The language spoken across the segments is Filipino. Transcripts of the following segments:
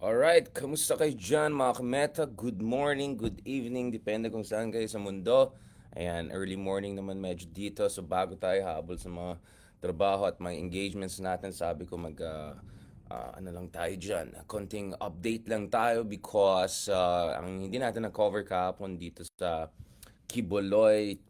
Alright, kamusta kayo dyan mga kameta? Good morning, good evening, depende kung saan kayo sa mundo. Ayan, early morning naman medyo dito. So bago tayo habol sa mga trabaho at mga engagements natin, sabi ko ano lang tayo dyan. Konting update lang tayo because ang hindi natin na-cover kahapon dito sa Quiboloy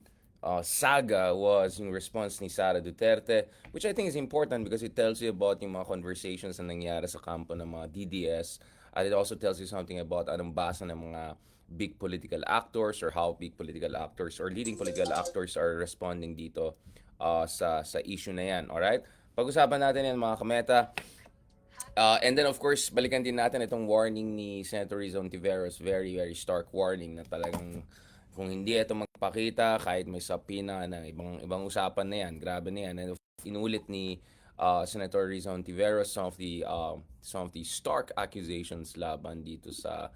saga was yung response ni Sara Duterte, which I think is important because it tells you about yung mga conversations na nangyari sa kampo ng mga DDS, at it also tells you something about anong basa ng mga big political actors or how big political actors or leading political actors are responding dito sa issue na yan. Alright? Pag-usapan natin yan mga kameta. And then of course, balikan din natin itong warning ni Senator Rizon Tiveros, very very stark warning na talagang kung hindi ito magpakita kahit may sapina na ibang ibang usapan na yan, grabe na yan. And inulit ni Senator Rizon Tiveros some of the stark accusations laban dito sa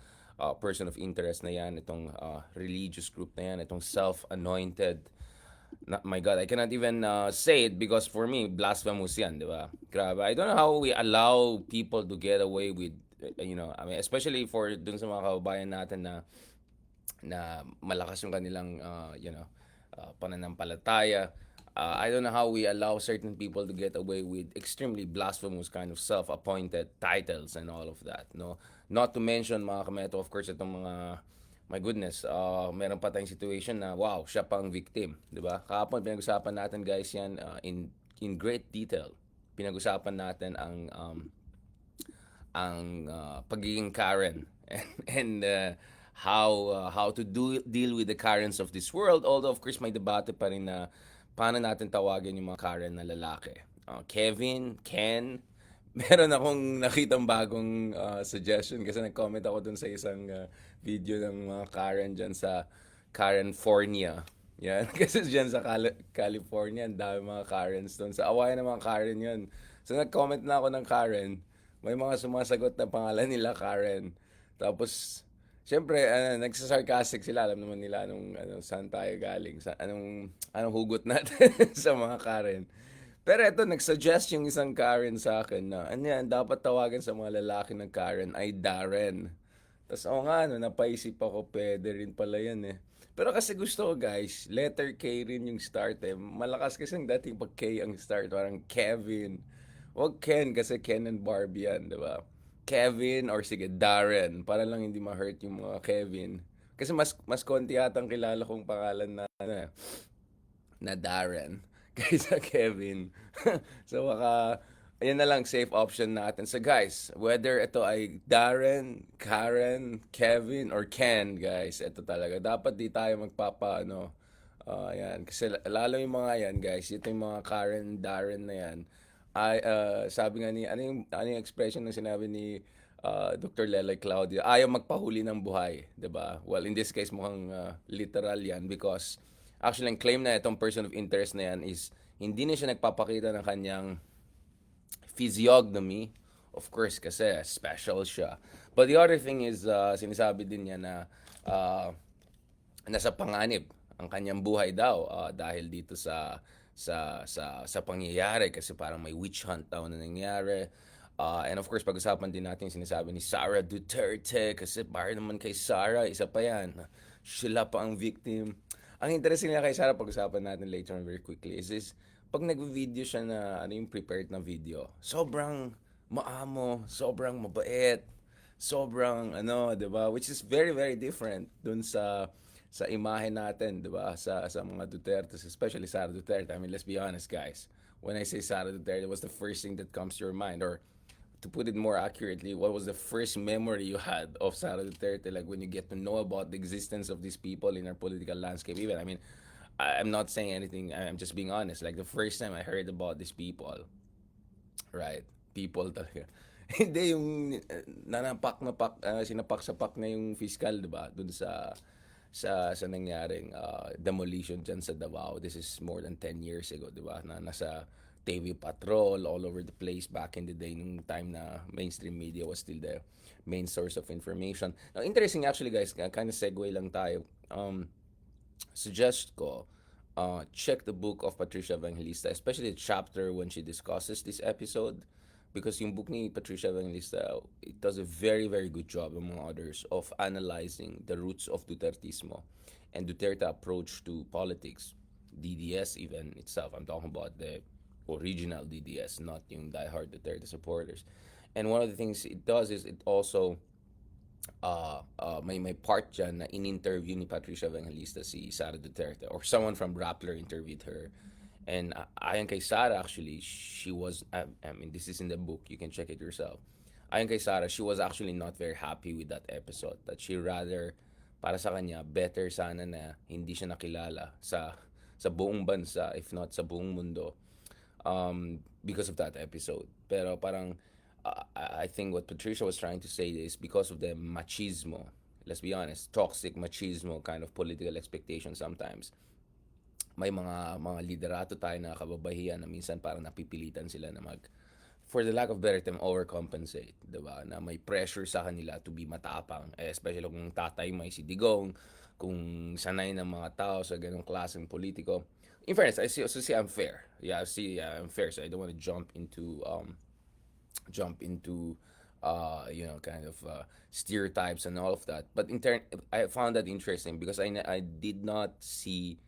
person of interest na yan, itong religious group na yan, itong self-anointed my God, I cannot even say it because for me, blasphemous yan, di ba? Grabe. I don't know how we allow people to get away with, I mean, especially for dun sa mga kababayan natin na malakas yung kanilang, pananampalataya. I don't know how we allow certain people to get away with extremely blasphemous kind of self-appointed titles and all of that, no? Not to mention, mga kameto, of course, itong mga my goodness, meron pa tayong situation na wow, siya pang victim, 'di ba? Kahapon pinag-usapan natin guys 'yan in great detail. Pinag-usapan natin ang pagiging Karen and how to deal with the Karens of this world, although of course may debate pa rin na paano natin tawagin yung mga Karen na lalaki. Kevin, Ken, meron akong nakitang bagong suggestion kasi nag-comment ako dun sa isang video ng mga Karen dyan sa Karenfornia. Yan. Kasi dyan sa California, ang dami mga Karens dun. Sa awayan ng mga Karen yun. So nag-comment na ako ng Karen. May mga sumasagot na pangalan nila Karen. Tapos, siyempre, nagsasarcastic sila. Alam naman nila saan tayo galing. Anong hugot natin sa mga Karen. Pero eto, nag-suggest yung isang Karen sa akin na, ano yan, dapat tawagan sa mga lalaki ng Karen ay Darren. Tapos, oo nga, napaisip ako, pwede rin pala yan eh. Pero kasi gusto ko guys, letter K rin yung start eh. Malakas kasi yung dating pag K ang start, parang Kevin. Huwag Ken kasi Ken and Barbie yan, di ba? Kevin or sige Darren, para lang hindi ma-hurt yung mga Kevin. Kasi mas konti atang kilala kong pangalan na Darren kaysa Kevin. So baka ayan na lang safe option natin. So guys, whether ito ay Darren, Karen, Kevin, or Ken, guys, ito talaga. Dapat di tayo yan. Kasi lalo yung mga yan, guys. Ito yung mga Karen, Darren na yan. Sabi nga ni, ano yung expression na sinabi ni Dr. Lele Claudia, ayaw magpahuli ng buhay, 'di ba? Well, in this case mukhang literal 'yan because actually ang claim na itong person of interest na yan is hindi na siya nagpapakita ng kanyang physiognomy, of course kasi special siya. But the other thing is sinasabi din niya na uh, nasa panganib ang kanyang buhay daw dahil dito sa pangyayari kasi parang may witch hunt daw na nangyari. And of course, pag-usapan din natin yung sinasabi ni Sara Duterte kasi para naman kay Sara, isa pa yan. Sila pa ang victim. Ang interesting nila kay Sara, pag-usapan natin later on very quickly, is pag nag-video siya na ano yung prepared na video, sobrang maamo, sobrang mabait, sobrang 'di ba? Which is very very different dun sa imahe natin, 'di ba? Sa mga Duterte, especially Sara Duterte. I mean, let's be honest, guys. When I say Sara Duterte, what's the first thing that comes to your mind? Or to put it more accurately, what was the first memory you had of Sara Duterte? Like when you get to know about the existence of these people in our political landscape. Even, I mean, I'm not saying anything. I'm just being honest. Like the first time I heard about these people, right? People talaga. Hindi yung sinapak sa pak na yung fiscal, 'di ba? Doon sa nangyaring demolition dyan sa Davao. This is more than 10 years ago, 'di ba? Na nasa TV patrol all over the place back in the day nung time na mainstream media was still the main source of information. Now, interesting actually guys, kind of segue lang tayo. Suggest ko check the book of Patricia Evangelista, especially the chapter when she discusses this episode because yung book ni Patricia Evangelista, it does a very, very good job, among others, of analyzing the roots of Dutertismo and Duterte approach to politics, DDS even itself. I'm talking about the original DDS, not yung diehard Duterte supporters. And one of the things it does is it also may part dyan na in-interview ni Patricia Evangelista si Sara Duterte, or someone from Rappler interviewed her. And ayon kay Sara, actually, she was, I mean, this is in the book, you can check it yourself. Ayon kay Sara, she was actually not very happy with that episode. That she rather, para sa kanya, better sana na hindi siya nakilala sa buong bansa, if not sa buong mundo, because of that episode. Pero parang, I think what Patricia was trying to say is because of the machismo, let's be honest, toxic machismo kind of political expectation sometimes. May mga liderato tayo na kababahian na minsan parang napipilitan sila na for the lack of better term, overcompensate, 'di ba? Na may pressure sa kanila to be matapang, especially kung tatay may si Digong, kung sanay ng mga tao sa ganung klaseng politiko. In fairness, I see I'm fair. Yeah, I'm fair. So I don't want to jump into kind of stereotypes and all of that. But I found that interesting because I did not see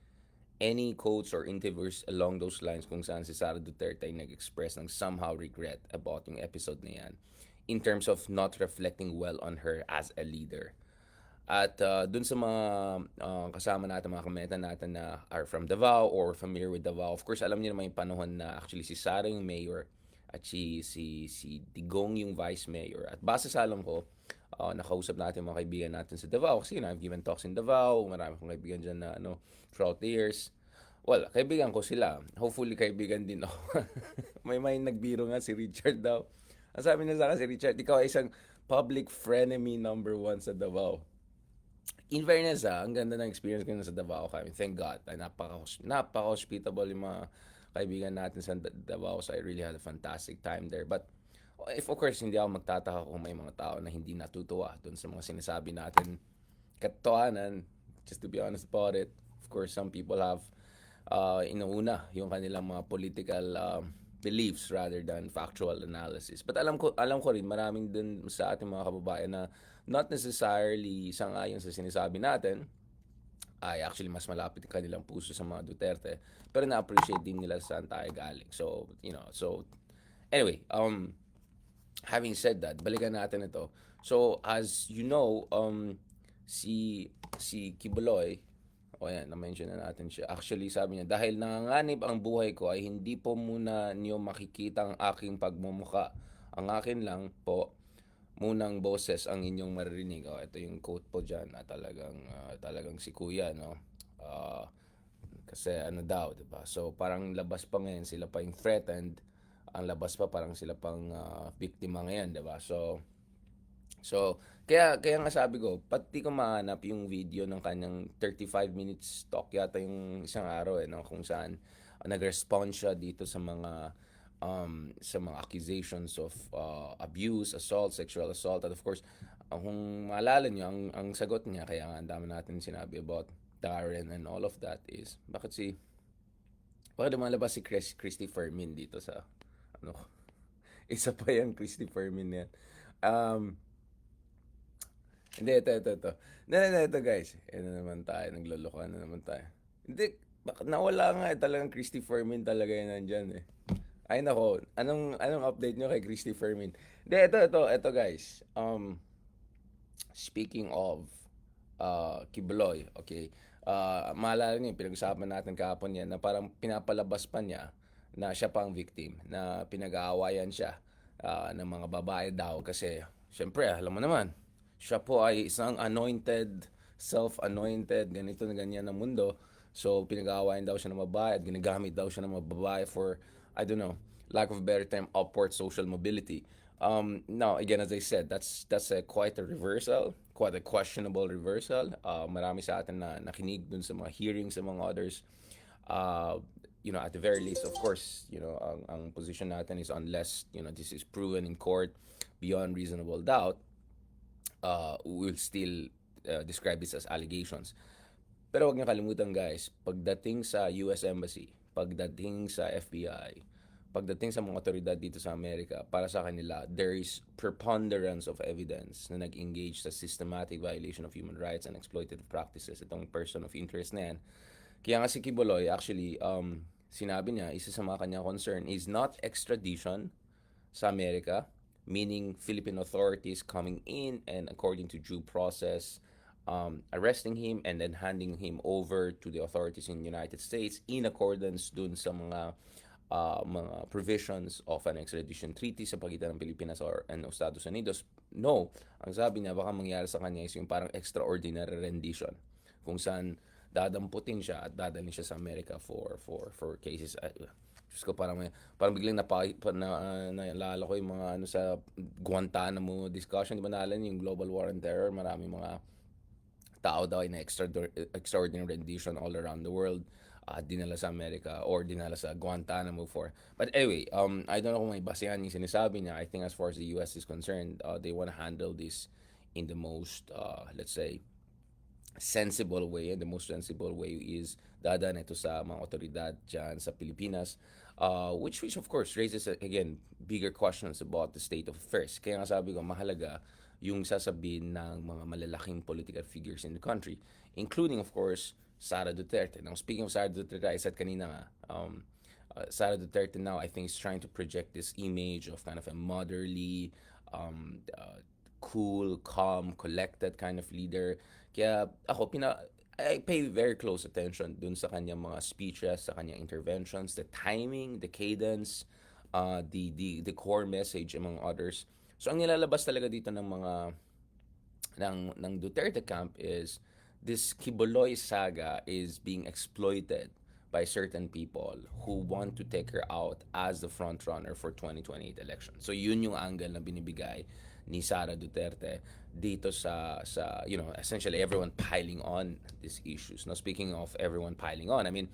any quotes or interviews along those lines kung saan si Sara Duterte ay nag-express ng somehow regret about yung episode na yan in terms of not reflecting well on her as a leader. At dun sa mga kasama natin, mga kameta natin na are from Davao or familiar with Davao, of course, alam niyo naman yung panahon na actually si Sara yung mayor at si Digong yung vice mayor. At base sa alam ko, nakausap natin mga kaibigan natin sa Davao kasi I've given talks in Davao, marami kong kaibigan dyan na throughout the years. Well, kaibigan ko sila. Hopefully, kaibigan din ako. may nagbiro nga si Richard daw. Ang sabi niya sa akin si Richard, ikaw ay isang public frenemy number one sa Davao. In fairness, ang ganda ng experience ko sa Davao kami. Thank God. Ay, napaka-hospitable yung mga kaibigan natin sa Davao. So I really had a fantastic time there. But if of course, hindi ako magtataka kung may mga tao na hindi natutuwa dun sa mga sinasabi natin katotohanan, just to be honest about it. Of course, some people have inuuna yung kanilang mga political beliefs rather than factual analysis. But alam ko rin maraming dun sa ating mga kababayan na not necessarily sang-ayon sa sinasabi natin, ay actually mas malapit ang kanilang puso sa mga Duterte, pero na-appreciate din nila saan tayo galing. So, anyway, having said that, balikan natin ito. So, as you know, si Quiboloy, ayan, na-mention na natin siya. Actually, sabi niya, dahil nanganganib ang buhay ko ay hindi po muna niyo makikita ang aking pagmumuka. Ang akin lang po, munang boses ang inyong maririnig. Ito yung quote po dyan na talagang si Kuya, no? Kasi ano daw, di ba? So, parang labas pa ngayon, sila pa yung threatened. Ang labas pa, parang sila pang biktima ngayon, di ba? So, kaya nga sabi ko, pati ko mahanap yung video ng kanyang 35 minutes talk yata yung isang araw no, kung saan nag-respond siya dito sa mga accusations of abuse, assault, sexual assault. And of course, kung maalala niyo, ang sagot niya, kaya nga ang dami natin sinabi about Darren and all of that is, bakit lumalabas si Christy Fermin dito sa, isa pa yung Christy Fermin yan. Hindi, ito. Ito guys. Ano naman tayo, naglolokohan na naman tayo. Hindi, nawala nga talagang Christy Fermin talaga yan nandyan eh. Ay nako, anong update nyo kay Christy Fermin? Hindi, ito guys. Speaking of Quiboloy, okay. Maalala niyo, pinag-usapan natin kahapon yan na parang pinapalabas pa niya na siya pang victim, na pinag-aawayan siya ng mga babae daw kasi syempre, alam mo naman, siya po ay isang anointed, self-anointed, ganito na ganyan na mundo. So, pinag-aawayan daw siya ng babae at ginagamit daw siya ng mga babae for, I don't know, lack of a better term, upward social mobility. Now, again, as I said, that's quite a reversal, quite a questionable reversal. Marami sa atin na nakinig dun sa mga hearings sa mga others. At the very least, of course, ang position natin is unless, this is proven in court beyond reasonable doubt, we'll still describe this as allegations. Pero wag niyo kalimutan guys, pagdating sa US Embassy, pagdating sa FBI, pagdating sa mga otoridad dito sa Amerika, para sa kanila, there is preponderance of evidence na nag-engage sa systematic violation of human rights and exploitative practices itong person of interest na yan. Kaya nga si Quiboloy, actually, sinabi niya, isa sa mga kanyang concern is not extradition sa Amerika, meaning Philippine authorities coming in and according to due process, arresting him and then handing him over to the authorities in the United States in accordance dun sa mga provisions of an extradition treaty sa pagitan ng Pilipinas and Estados Unidos. No, ang sabi niya baka mangyari sa kanya is yung parang extraordinary rendition kung saan dadamputin siya at dadalhin siya sa Amerika for cases. Diyos ko, parang biglang naalala ko yung mga ano sa Guantanamo discussion, di ba naalala yung global war on terror, maraming mga tao daw ay na extraordinary rendition all around the world, dinala sa Amerika or dinala sa Guantanamo for. But anyway, I don't know kung may basehan yung sinasabi niya. I think as far as the US is concerned, they want to handle this in the most, let's say, sensible way, and the most sensible way is dadaan ito sa mga otoridad dyan sa Pilipinas, which of course raises again bigger questions about the state of affairs. Kaya nga sabi ko mahalaga yung sasabihin ng mga malalaking political figures in the country, including of course Sara Duterte. Now speaking of Sara Duterte, I said kanina nga, Sara Duterte now I think is trying to project this image of kind of a motherly, cool, calm, collected kind of leader. Kaya ako, I pay very close attention dun sa kanyang mga speeches, sa kanyang interventions, the timing, the cadence, the core message among others. So ang nilalabas talaga dito ng mga ng Duterte camp is this Quiboloy saga is being exploited by certain people who want to take her out as the front runner for 2028 election. So yun yung angle na binibigay ni Sara Duterte dito sa essentially everyone piling on these issues. Now speaking of everyone piling on, I mean,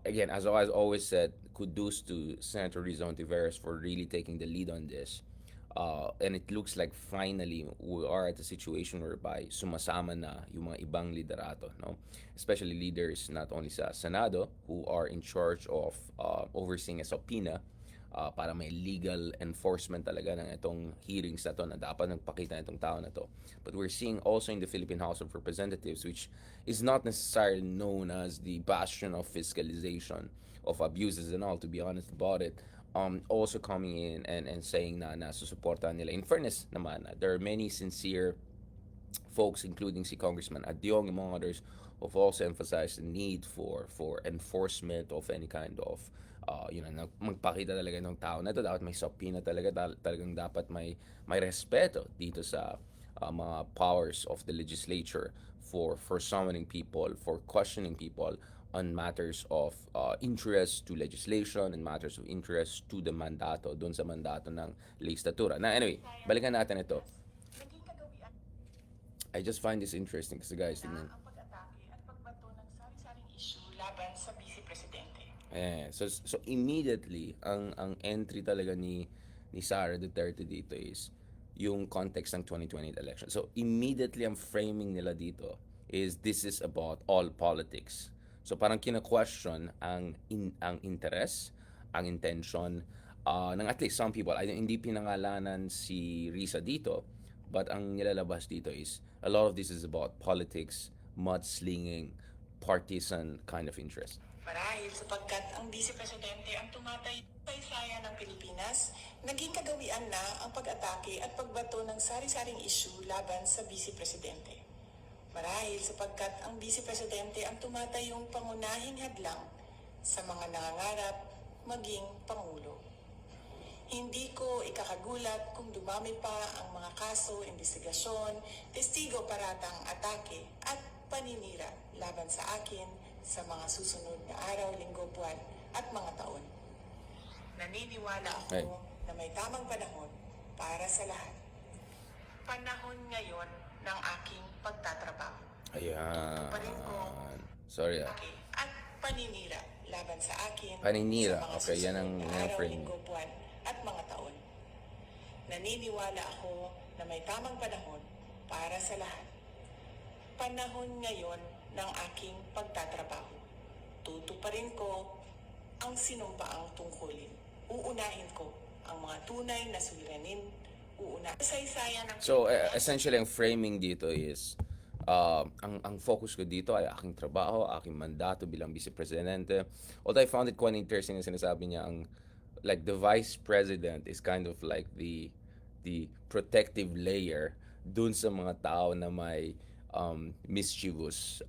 again, as I always said, kudos to Senator Rizzo Ontiveros for really taking the lead on this. And it looks like finally we are at a situation whereby sumasama na yung mga ibang liderato, no? Especially leaders not only sa Senado who are in charge of overseeing a subpoena para may legal enforcement talaga ng itong hearings na to na dapat nagpakita itong tao na to. But we're seeing also in the Philippine House of Representatives, which is not necessarily known as the bastion of fiscalization of abuses and all, to be honest about it, also coming in and saying na nasusuportahan nila. In fairness naman, there are many sincere folks, including si Congressman Adyong, among others, who've also emphasized the need for enforcement of any kind of magpakita talaga ng tao na ito. Dapat may subpoena talaga, talagang dapat may respeto dito sa mga powers of the legislature for summoning people, for questioning people on matters of interest to legislation and matters of interest to the mandato, doon sa mandato ng legislatura. Na anyway, balikan natin ito. I just find this interesting kasi guys, tignan. Ang pag-atake at pagbato ng sari-saring issue laban sa Vice Presidente. So immediately ang entry talaga ni Sara Duterte dito is yung context ng 2020 election. So immediately ang framing nila dito is this is about all politics. So parang kina-question ang interest, ang intention ng at least some people. Hindi pinangalanan si Risa dito, but ang nilalabas dito is a lot of this is about politics, mudslinging, partisan kind of interest. Marahil sapagkat ang Vice Presidente ang tumatay sa isaya ng Pilipinas, naging kagawian na ang pag-atake at pagbato ng sari-saring issue laban sa Vice Presidente. Marahil sapagkat ang Vice Presidente ang tumatayong pangunahing hadlang sa mga nangangarap maging Pangulo. Hindi ko ikakagulat kung dumami pa ang mga kaso, investigasyon, testigo paratang atake at paninira laban sa akin sa mga susunod na araw, linggo, buwan at mga taon. Naniniwala ako na may tamang panahon para sa lahat. Panahon ngayon ng aking pagtatrabaho. Ayan. Tutuparin ko Sorry at paninira laban sa akin paninira. sa mga Okay, yan ang susunod na araw, frame. linggo, buwan at mga taon. Naniniwala ako na may tamang panahon para sa lahat. Panahon ngayon ng aking pagtatrabaho. Tutuparin ko ang sinumpaang tungkulin. Uunahin ko ang mga tunay na suliranin, saysayan ng So, Pilipinas. essentially, ang framing dito is, ang focus ko dito ay aking trabaho, aking mandato bilang vice presidente. Although I found it quite interesting na sinasabi niya ang, like, the vice president is kind of like the protective layer dun sa mga tao na may mischievous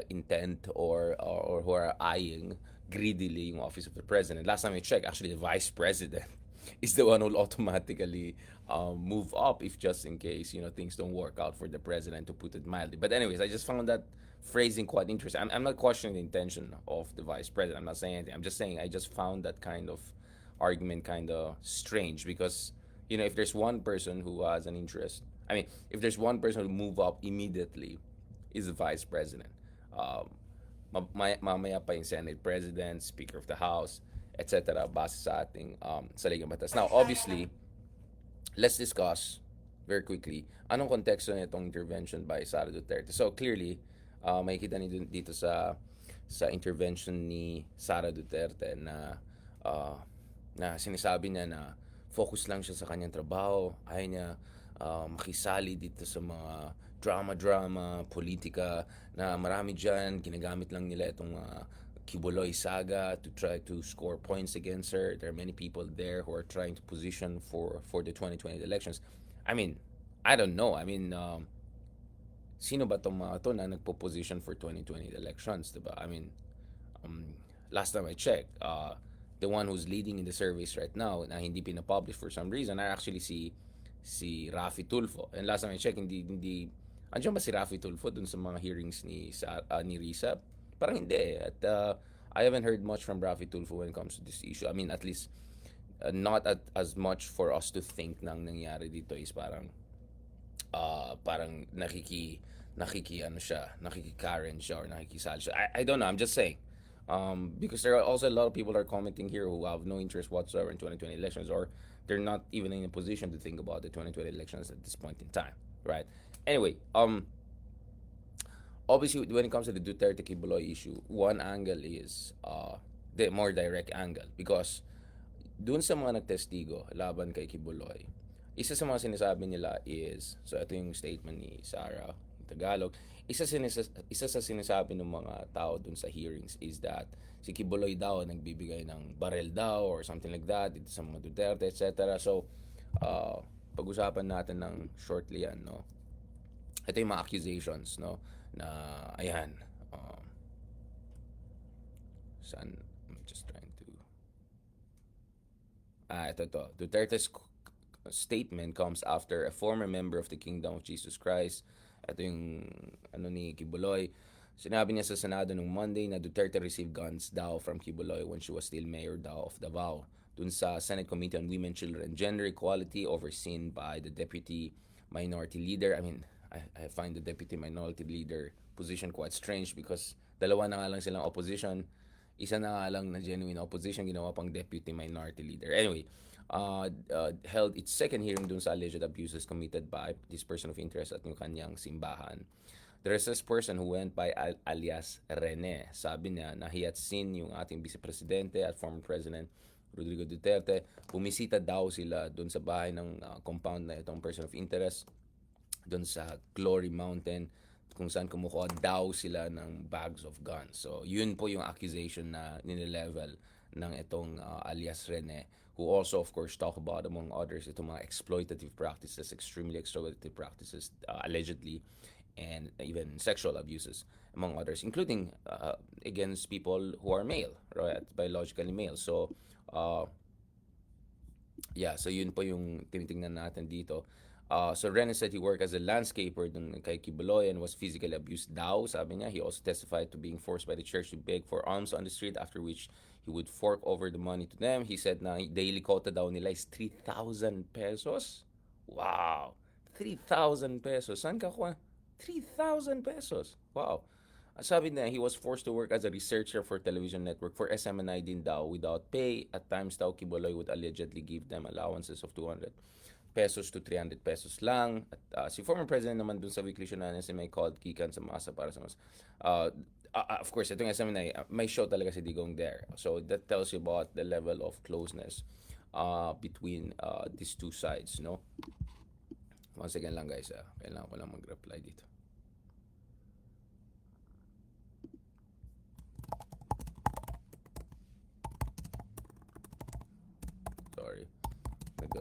intent, or who are eyeing greedily yung office of the president. Last time I checked, actually the vice president is the one who'll automatically move up if just in case things don't work out for the president, to put it mildly. But anyways, I just found that phrasing quite interesting. I'm not questioning the intention of the vice president. I'm not saying anything. I'm just saying I just found that kind of argument kind of strange, because if there's one person who has an interest, I mean, if there's one person who move up immediately, is the vice president. Um, mamaya pa yung Senate President, Speaker of the House, etc. base sa ating saligang batas. Now, obviously, let's discuss very quickly anong konteksto nitong intervention by Sara Duterte. So clearly, makikita niyo dito sa intervention ni Sara Duterte na uh, sinasabi niya na focus lang siya sa kanyang trabaho, ayaw niya makisali dito sa mga drama-drama, politika, na marami dyan, ginagamit lang nila itong Quiboloy saga to try to score points against her. There are many people there who are trying to position for the 2020 elections. I mean, I don't know. I mean, sino ba tong mga to na nagpo-position for 2020 elections, diba? I mean, um, last time I checked, the one who's leading in the surveys right now na hindi pinapublish for some reason are actually si Rafi Tulfo. And last time I checked, hindi andiyan ba si Rafi Tulfo dun sa mga hearings ni Risa? Parang hindi. At I haven't heard much from Rafi Tulfo when it comes to this issue. I mean, at least not as much for us to think nang nangyari dito is parang nakiki ano siya, nakiki Karen siya, or nakikisal siya. I don't know, I'm just saying. Because there are also a lot of people are commenting here who have no interest whatsoever in 2020 elections, or they're not even in a position to think about the 2020 elections at this point in time, right? Anyway, obviously when it comes to the Duterte Quiboloy issue, one angle is the more direct angle, because dun sa mga nagtestigo laban kay Quiboloy, isa sa mga sinasabi nila is, so ito yung statement ni Sara in Tagalog, isa sa sinasabi ng mga tao dun sa hearings is that si Quiboloy daw nagbibigay ng barel daw or something like that dito sa mga Duterte, etc. So, pag-usapan natin ng shortly yan, no? Ito yung mga accusations, no? Na, ayan, saan, I'm just trying to, ito. Duterte's statement comes after a former member of the Kingdom of Jesus Christ, ito yung ni Quiboloy, sinabi niya sa Senado nung Monday na Duterte received guns daw from Quiboloy when she was still mayor daw of Davao. Dun sa Senate Committee on Women, Children, and Gender Equality overseen by the Deputy Minority Leader. I mean, I find the Deputy Minority Leader position quite strange, because dalawa na nga lang silang opposition, isa na nga lang na genuine opposition, ginawa pang Deputy Minority Leader. Anyway, held its second hearing dun sa alleged abuses committed by this person of interest at yung kanyang simbahan. There is this person who went by alias Rene. Sabi niya na he had seen yung ating Vice Presidente at former President Rodrigo Duterte. Bumisita daw sila dun sa bahay ng compound na itong person of interest, dun sa Glory Mountain, kung saan kumukuha daw sila ng bags of guns. So, yun po yung accusation na ninilevel ng itong alias Rene, who also, of course, talk about, among others, itong mga exploitative practices, extremely exploitative practices, allegedly, and even sexual abuses, among others, including against people who are male, right? Biologically male. So, yeah, so yun po yung tinitingnan natin dito. So Ren said he worked as a landscaper dun kay Quiboloy and was physically abused daw, sabi niya. He also testified to being forced by the church to beg for alms on the street, after which he would fork over the money to them. He said na daily quota daw nila is 3,000 pesos. Wow! 3,000 pesos. Saan ka kuha? 3,000 pesos. Wow. Sabi na he was forced to work as a researcher for television network for SMNI din daw without pay. At times daw Quiboloy would allegedly give them allowances of 200 pesos to 300 pesos lang. At si former president naman dun sa weekly show na may called Kikan sa Masa para sa mas. of course, itong SMNI, may show talaga si Digong there. So that tells you about the level of closeness between these two sides, no? Once again lang guys, kailangan ko lang mag-reply dito. Sorry. Nag,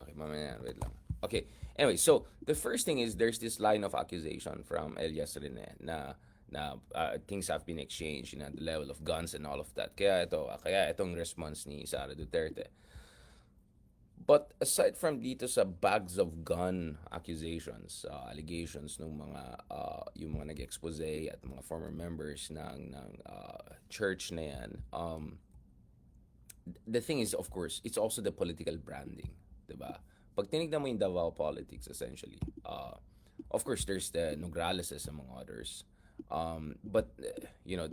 okay, mamaya, wait lang. Okay, anyway, so the first thing is there's this line of accusation from Elias Rene na things have been exchanged, the level of guns and all of that. Kaya itong response ni Sara Duterte. But aside from dito sa bags of gun accusations, allegations ng mga yung mga nag-expose at mga former members ng church na yan, the thing is, of course, it's also the political branding, 'di ba? Pag tinignan mo yung Davao politics, essentially, of course, there's the Nograleses among others. But,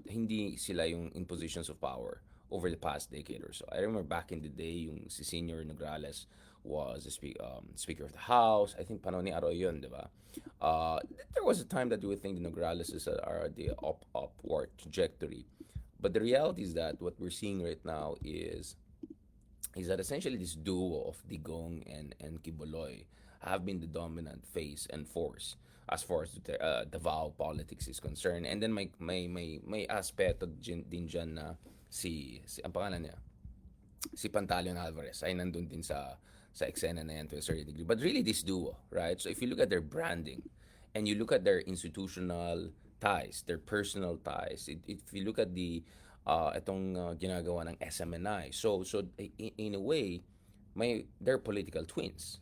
hindi sila yung in positions of power over the past decade or so. I remember back in the day, yung si Senior Nograles was the Speaker of the House. I think panahon ni Aroy yun, di ba? Uh, there was a time that you would think the Nograleses are the upward trajectory. But the reality is that what we're seeing right now is that essentially this duo of Digong and Quiboloy have been the dominant face and force as far as the Davao politics is concerned. And then may aspect din dyan na si ang pangalan niya, si Pantaleon Alvarez ay nandun din sa eksena na yan to a certain degree. But really this duo, right? So if you look at their branding and you look at their institutional ties, their personal ties, if you look at the itong ginagawa ng SMNI, so in a way, they're political twins.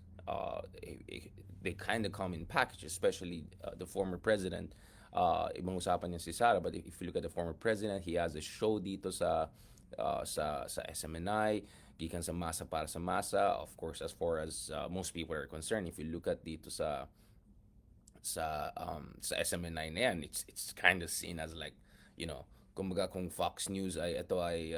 They kind of come in package, especially the former president. Ibang usapan niya si Sara, but if you look at the former president, he has a show dito sa SMNI, gikan sa masa para sa masa. Of course, as far as most people are concerned, if you look at dito sa SMNI na yan, it's kind of seen as like, kumbaga kung Fox News ay ito ay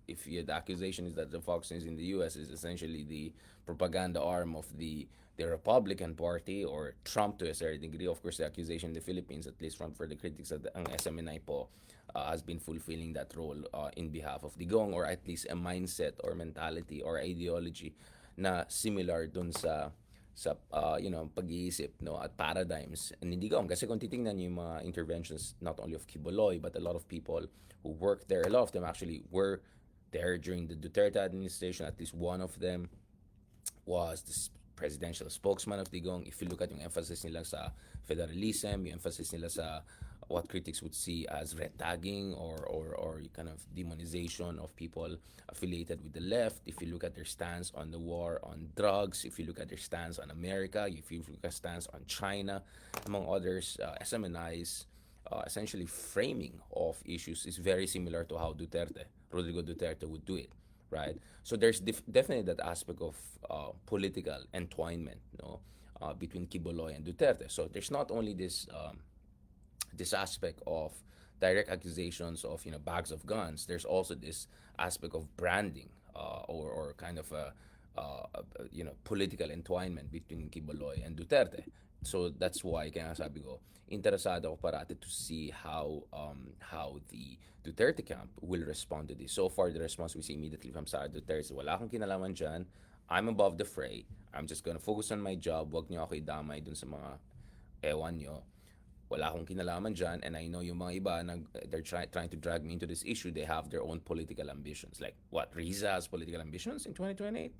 if the accusation is that the Fox News in the US is essentially the propaganda arm of the Republican Party or Trump to a certain degree. Of course, the accusation in the Philippines, at least for the critics of ang SMNI po, has been fulfilling that role in behalf of Digong, or at least a mindset or mentality or ideology na similar dun sa pag-iisip, no, at paradigms and hindi Digong. Kasi kung titingnan niyo yung mga interventions not only of Quiboloy but a lot of people who worked there, a lot of them actually were there during the Duterte administration. At least one of them was the presidential spokesman of Digong. If you look at yung emphasis nila sa federalism, yung emphasis nila sa what critics would see as red tagging or kind of demonization of people affiliated with the left. If you look at their stance on the war on drugs, if you look at their stance on America, if you look at their stance on China, among others, SMNI's essentially framing of issues is very similar to how Rodrigo Duterte would do it, right? So there's definitely that aspect of political entwinement, between Quiboloy and Duterte. So there's not only this aspect of direct accusations of bags of guns. There's also this aspect of branding or kind of a political entwinement between Quiboloy and Duterte. So that's why kaya sabi ko interesado ako parati to see how the Duterte camp will respond to this. So far, the response we see immediately from Sara Duterte is wala akong kinalaman dyan. I'm above the fray. I'm just gonna focus on my job. Wag niyo ako idamay dun sa mga ewan nyo. Wala akong kinalaman dyan, and I know yung mga iba, they're trying to drag me into this issue. They have their own political ambitions. Like, what, Riza has political ambitions in 2028?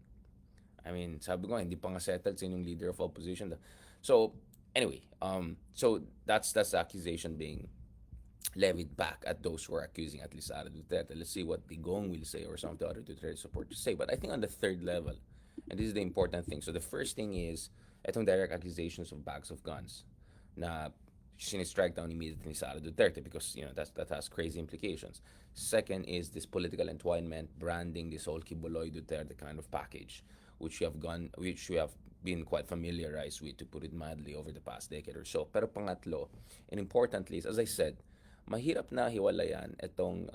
I mean, sabi ko, hindi pa nga settled sa yung leader of opposition. So, anyway, so that's the accusation being levied back at those who are accusing at least Sara Duterte. Let's see what the Gong will say or some of the other Duterte supporters say. But I think on the third level, and this is the important thing. So the first thing is, itong direct accusations of bags of guns na strike down immediately ni Sara Duterte because that has crazy implications. Second is this political entwinement, branding, this whole Quiboloy Duterte kind of package, which we have been quite familiarized with, to put it mildly, over the past decade or so. Pero pangatlo, and importantly, is, as I said, mahirap na hiwalayan itong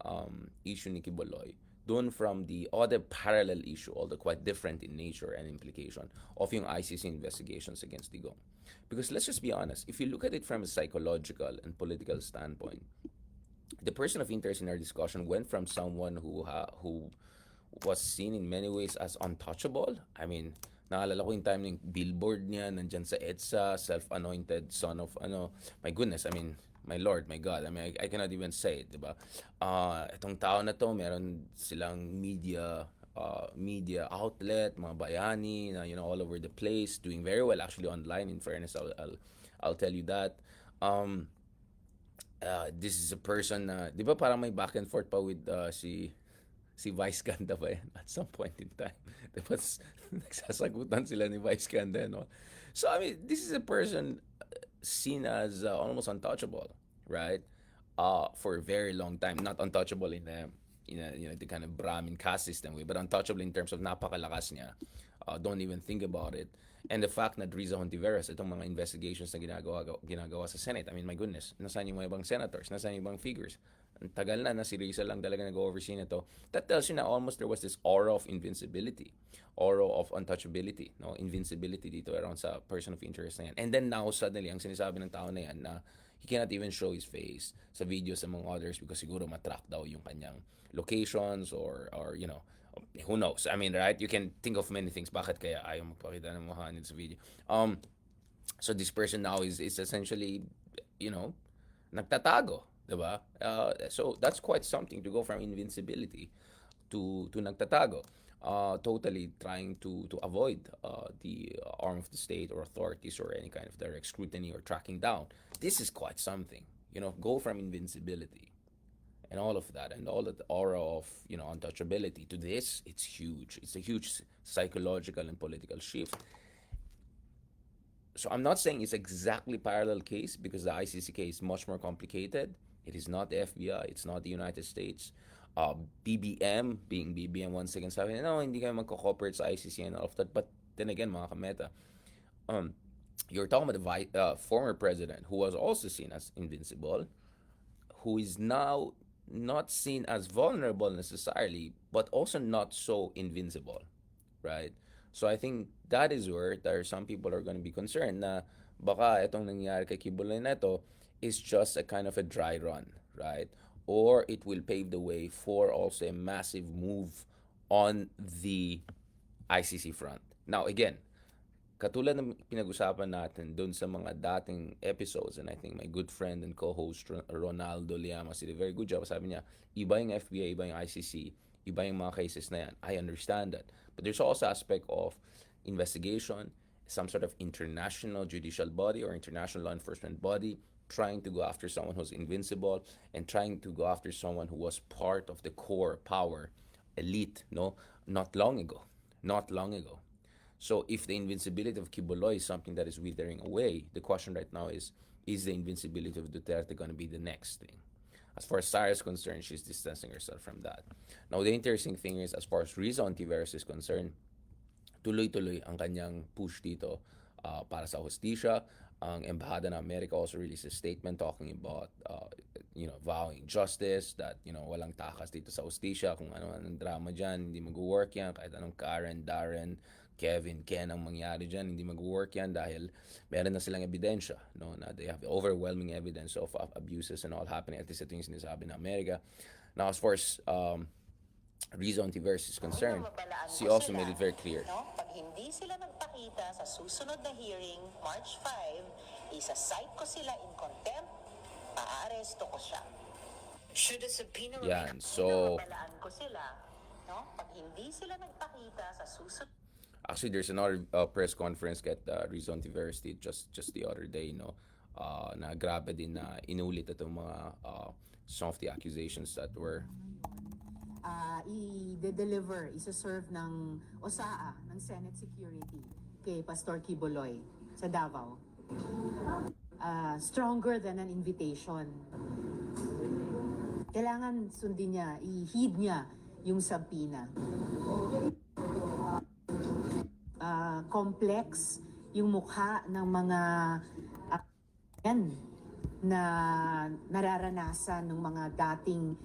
issue ni Quiboloy dun from the other parallel issue, although quite different in nature and implication, of yung ICC investigations against Digong. Because let's just be honest, if you look at it from a psychological and political standpoint, the person of interest in our discussion went from someone who was seen in many ways as untouchable. I mean, naalala ko yung time ng billboard niya, nandyan sa EDSA, self-anointed son of, my goodness, I mean, my Lord, my God, I mean, I cannot even say it, di ba? Itong tao na to, meron silang media outlet, mga bayani, na, all over the place, doing very well actually online, in fairness, I'll tell you that. This is a person na, di ba parang may back and forth pa with si Vice Ganda ba yan? At some point in time. Tapos, nagsasagutan sila ni Vice Ganda, no? So, I mean, this is a person seen as almost untouchable, right? For a very long time. Not untouchable in the kind of Brahmin caste system way, but untouchable in terms of napakalakas niya. Don't even think about it. And the fact that Riza Hontiveros, itong mga investigations na ginagawa sa Senate, I mean, my goodness, nasaan yung mga ibang senators, nasaan yung ibang figures? Ang tagal na si Riza lang talaga nag-oversee nito. That tells you na almost there was this aura of invincibility, aura of untouchability, no? Invincibility dito around sa person of interest na yan. And then now, suddenly, ang sinasabi ng tao na yan na he cannot even show his face sa videos among others because siguro matrack daw yung kanyang locations or who knows? I mean, right? You can think of many things. Bakit kaya ayaw magpakita ng mukha nito sa video? So this person now is essentially, nagtatago, diba? So that's quite something to go from invincibility to nagtatago. Totally trying to avoid the arm of the state or authorities or any kind of direct scrutiny or tracking down. This is quite something. Go from invincibility and all of that and all that aura of untouchability to this. It's huge. It's a huge psychological and political shift. So I'm not saying it's exactly parallel case because the ICC case is much more complicated. It is not the FBI. It's not the United States. BBM, being BBM, once again sabi, no, hindi kayo magko-cooperate sa ICC and all of that. But then again, mga kameta, you're talking about the former president who was also seen as invincible, who is now not seen as vulnerable necessarily, but also not so invincible, right? So I think that is where there are some people are going to be concerned na baka itong nangyari kay Quiboloy na ito is just a kind of a dry run, right? Or it will pave the way for also a massive move on the ICC front. Now again, katulad ng pinag-usapan natin doon sa mga dating episodes, and I think my good friend and co-host Ronaldo Llamas did a very good job. Sabi niya, iba yung FBI, iba yung ICC, iba yung mga cases na yan. I understand that. But there's also aspect of investigation, some sort of international judicial body or international law enforcement body trying to go after someone who's invincible and trying to go after someone who was part of the core power elite, no? Not long ago. So if the invincibility of Quiboloy is something that is withering away, the question right now is the invincibility of Duterte going to be the next thing? As far as Sara is concerned, she's distancing herself from that. Now, the interesting thing is, as far as Riza Ontiveros is concerned, tuloy-tuloy ang kanyang push dito para sa hustisya. Ang Embahada ng Amerika also released a statement talking about vowing justice, that walang takas dito sa hustisya, kung ano-anong drama dyan, hindi mag-work yan, kahit anong Karen, Darren, Kevin, Ken ang mangyari dyan, hindi mag-work yan dahil meron na silang ebidensya, no? Na they have overwhelming evidence of abuses and all happening, at least ito yung sinasabi ng Amerika. Now, as far as Riza Ontiveros is concerned, she also made it very clear. No? Pag hindi sila nagpakita sa susunod na hearing, March 5, isa-cite ko sila in contempt, aaresto ko siya. Should a subpoena Yan, so mabalaan ko sila, no? Pag hindi sila nagpakita sa susunod. Actually, there's another press conference that Riza Ontiveros did just the other day, no? Na grabe din na inulit itong mga some of the accusations that were i-deliver, isa-serve ng OSAA, ng Senate Security, kay Pastor Quiboloy sa Davao. Stronger than an invitation. Kailangan sundin niya, i-heed niya yung subpoena. complex yung mukha ng mga yan na nararanasan ng mga dating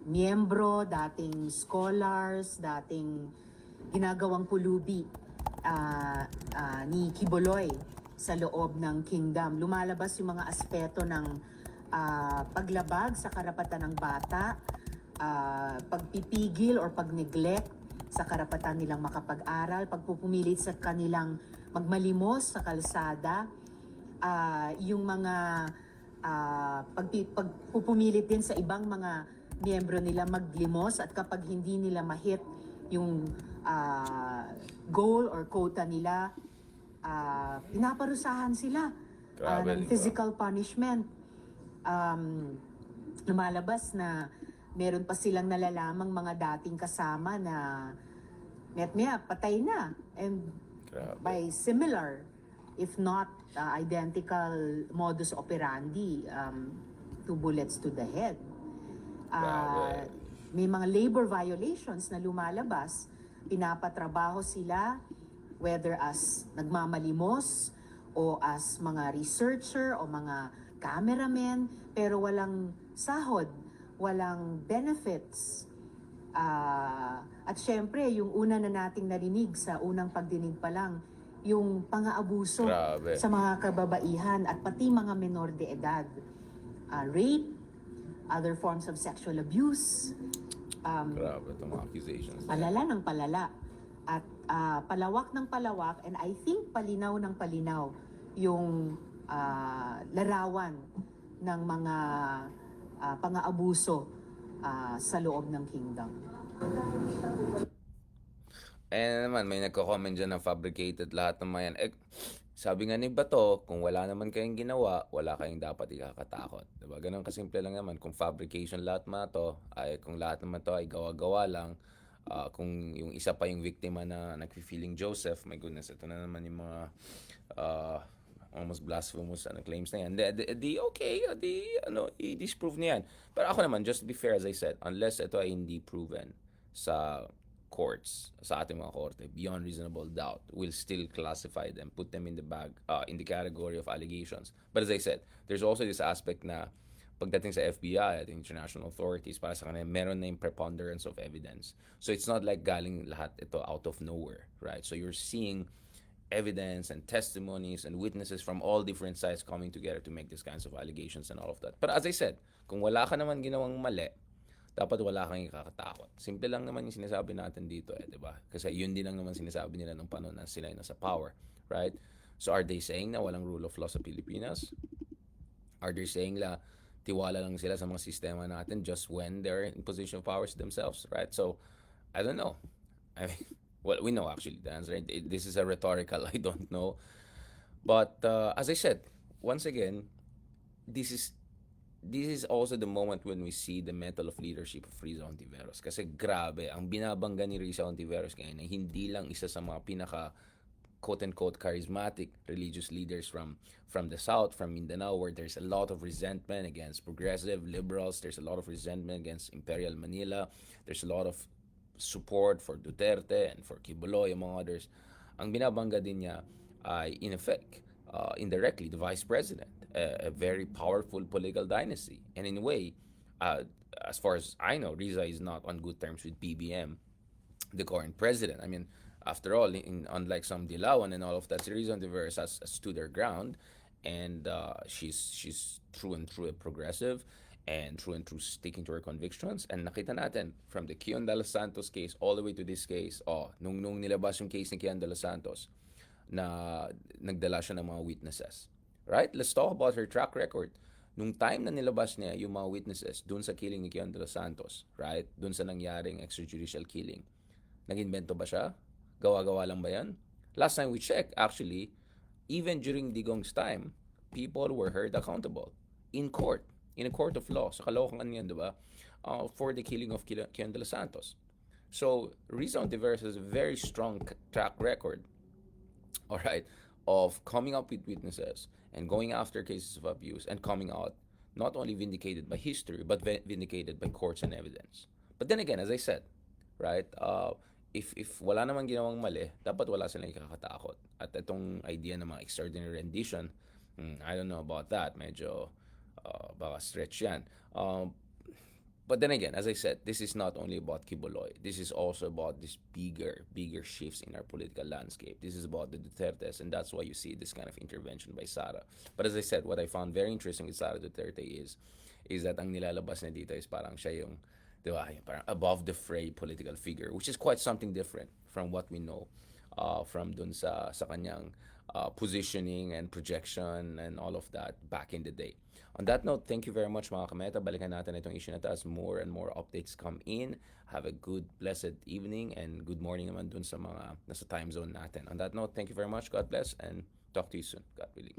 miyembro, dating scholars, dating ginagawang pulubi ni Quiboloy sa loob ng kingdom. Lumalabas yung mga aspeto ng paglabag sa karapatan ng bata, pagpipigil or pag-neglect sa karapatan nilang makapag-aral, pagpupumilit sa kanilang magmalimos sa kalsada, yung mga pagpupumilit din sa ibang mga miyembro nila maglimos, at kapag hindi nila mahit yung goal or quota nila, pinaparusahan sila Grabe, ng di ba? physical punishment. Lumalabas na meron pa silang nalalamang mga dating kasama na met-maya patay na, and Grabe. by similar if not identical modus operandi, 2 bullets to the head. Grabe. May mga labor violations na lumalabas, pinapatrabaho sila whether as nagmamalimos o as mga researcher o mga cameramen, pero walang sahod, walang benefits. At syempre, yung una na nating narinig sa unang pagdinig pa lang, yung pang-aabuso Grabe. sa mga kababaihan at pati mga menor de edad. Rape, other forms of sexual abuse, Grabe itong mga accusations. palala ng palala. At palawak ng palawak, and I think palinaw ng palinaw yung larawan ng mga pang-aabuso sa loob ng kingdom. Naman, may nagko-comment dyan na fabricated lahat ng mga yan. Sabi nga ni Bato, kung wala naman kayong ginawa, wala kayong dapat ikakatakot. Diba? Ganun kasimple lang naman. Kung fabrication lahat mga to, ay kung lahat naman to ay gawa-gawa lang, kung yung isa pa yung viktima na nag-feeling Joseph, my goodness, ito na naman yung mga almost blasphemous claims na yan. I-disprove na yan. Pero ako naman, just to be fair, as I said, unless ito ay hindi proven sa courts, sa ating mga korte, beyond reasonable doubt, will still classify them, put them in the bag, in the category of allegations. But as I said, there's also this aspect na pagdating sa FBI at international authorities, para sa kanila, meron na yung preponderance of evidence. So it's not like galing lahat ito out of nowhere, right? So you're seeing evidence and testimonies and witnesses from all different sides coming together to make these kinds of allegations and all of that. But as I said, kung wala ka naman ginawang mali, dapat wala kang ikakatakot. Simple lang naman yung sinasabi natin dito, di ba? Kasi yun din lang naman sinasabi nila nung panahon na sila yung nasa power, right? So are they saying na walang rule of law sa Pilipinas? Are they saying na tiwala lang sila sa mga sistema natin just when they're in position of powers themselves, right? So, I don't know. I mean, well, we know actually the answer. This is a rhetorical, I don't know. But as I said, once again, this is also the moment when we see the mettle of leadership of Riza Ontiveros. Kasi grabe, ang binabangga ni Riza Ontiveros ngayon ay hindi lang isa sa mga pinaka quote-unquote charismatic religious leaders from the South, from Mindanao, where there's a lot of resentment against progressive liberals, there's a lot of resentment against Imperial Manila, there's a lot of support for Duterte and for Quiboloy, among others. Ang binabangga din niya ay, in effect, indirectly, the vice president, a very powerful political dynasty. And in a way, as far as I know, Riza is not on good terms with PBM, the current president. I mean, after all, unlike some Dilawan and all of that, Riza Ontiveros has stood her ground, and she's true and true a progressive, and true and true sticking to her convictions. And nakita natin, from the Kion de los Santos case all the way to this case, nung nilabas yung case ni Kion de los Santos, na nagdala siya ng mga witnesses. Right? Let's talk about her track record. Nung time na nilabas niya yung mga witnesses dun sa killing ni Kion de los Santos, right? Dun sa nangyaring extrajudicial killing, nag-invento ba siya? Gawa-gawa lang ba yan? Last time we checked, actually, even during Digong's time, people were held accountable in court, in a court of law. Sa Caloocan yan, di ba? For the killing of Kion de los Santos. So, Riza Ontiveros has a very strong track record, all right, of coming up with witnesses and going after cases of abuse and coming out not only vindicated by history but vindicated by courts and evidence. But then again, as I said, right, if wala namang ginawang mali, dapat wala silang ikakatakot. At itong idea ng mga extraordinary rendition, I don't know about that. Medyo baka stretch yan. But then again, as I said, this is not only about Quiboloy. This is also about this bigger shifts in our political landscape. This is about the Dutertes, and that's why you see this kind of intervention by Sara. But as I said, what I found very interesting with Sara Duterte is that ang nilalabas na dito is parang siya yung, di ba, yung parang above the fray political figure, which is quite something different from what we know from dun sa kanyang positioning and projection and all of that back in the day. On that note, thank you very much mga kameta. Balikan natin itong issue na to as more and more updates come in. Have a good, blessed evening and good morning naman dun sa mga nasa time zone natin. On that note, thank you very much. God bless and talk to you soon. God willing.